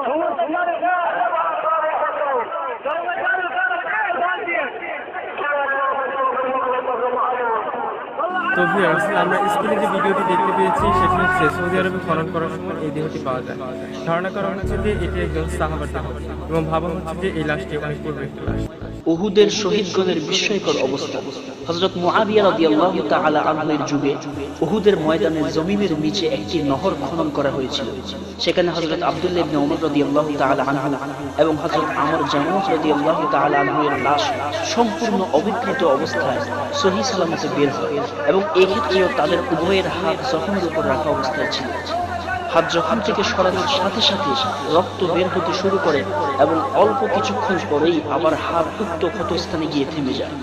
তো ভিউয়ার্স, আমরা স্ক্রিনে যে ভিডিওটি দেখতে পেয়েছি সেটি হচ্ছে সৌদি আরবে খনন করার সময় এই দেহটি পাওয়া যায়। ধারণা করা হচ্ছে যে এটি একজন সাহাবার দেহ এবং ভাবা হচ্ছে যে এই লাশটি অনেক পূর্বে একটি লাশ। উহুদের শহীদগণের বিস্ময়কর অবস্থা। হযরত মুআবিয়া রাদিয়াল্লাহু তাআলা আনহুর যুগে উহুদের ময়দানের জমিনের নিচে একটি নহর খনন করা হয়েছিল। সেখানে হযরত আব্দুল্লাহ ইবনে ওমর রাদিয়াল্লাহু তাআলা আনহু এবং হযরত আমর জামূহ রাদিয়াল্লাহু তাআলা আনহুর লাশ সম্পূর্ণ অবিকৃত অবস্থায় সহিহ সালামতে বের হয় এবং এই ক্ষেত্রেও তাদের উভয়ের হাত জখমের উপর রাখা অবস্থায় ছিল। হাত জখম থেকে সরানোর সাথে সাথে রক্ত বের হতে শুরু করে এবং অল্প কিছুক্ষণ পরেই আবার হাত উক্ত ক্ষতস্থানে গিয়ে থেমে যায়।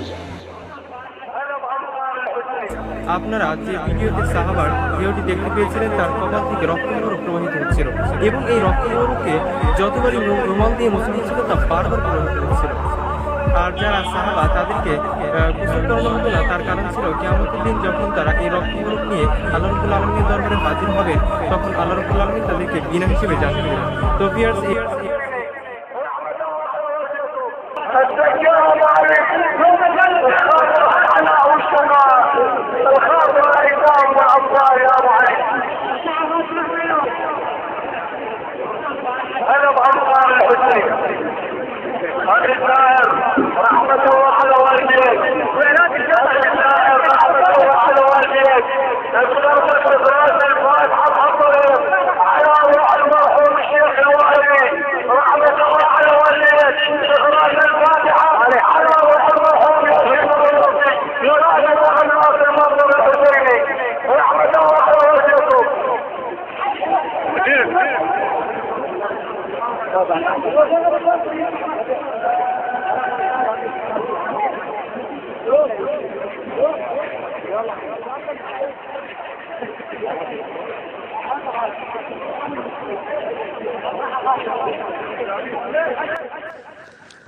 আপনারা যে ভিডিওতে সাহাবার দেহটি দেখতে পেয়েছিলেন তার কপাল থেকে রক্তমরু প্রবাহিত হচ্ছিল এবং এই রক্তমরুকে যতবারই রুমাল দিয়ে মোছা হচ্ছিল তা বারবার প্রবাহিত হচ্ছিল। আর যারা সাহাবা তাদেরকে গোসল করানো হতো না, তার কারণ ছিল কিয়ামতের দিন যখন তারা এই রক্তমরু নিয়ে আল্লাহ রাব্বুল আলামিনের দরবারে হাজির হবে তখন আল্লাহ রাব্বুল আলামিন তাদেরকে বিনা হিসেবে জাযা দেবেন। তো ভিউয়ার্স,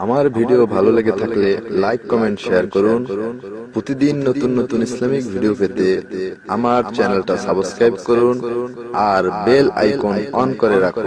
আমার ভিডিও ভালো লেগে থাকলে লাইক, কমেন্ট, শেয়ার করুন। প্রতিদিন নতুন নতুন ইসলামিক ভিডিও পেতে আমার চ্যানেলটা সাবস্ক্রাইব করুন আর বেল আইকন অন করে রাখুন।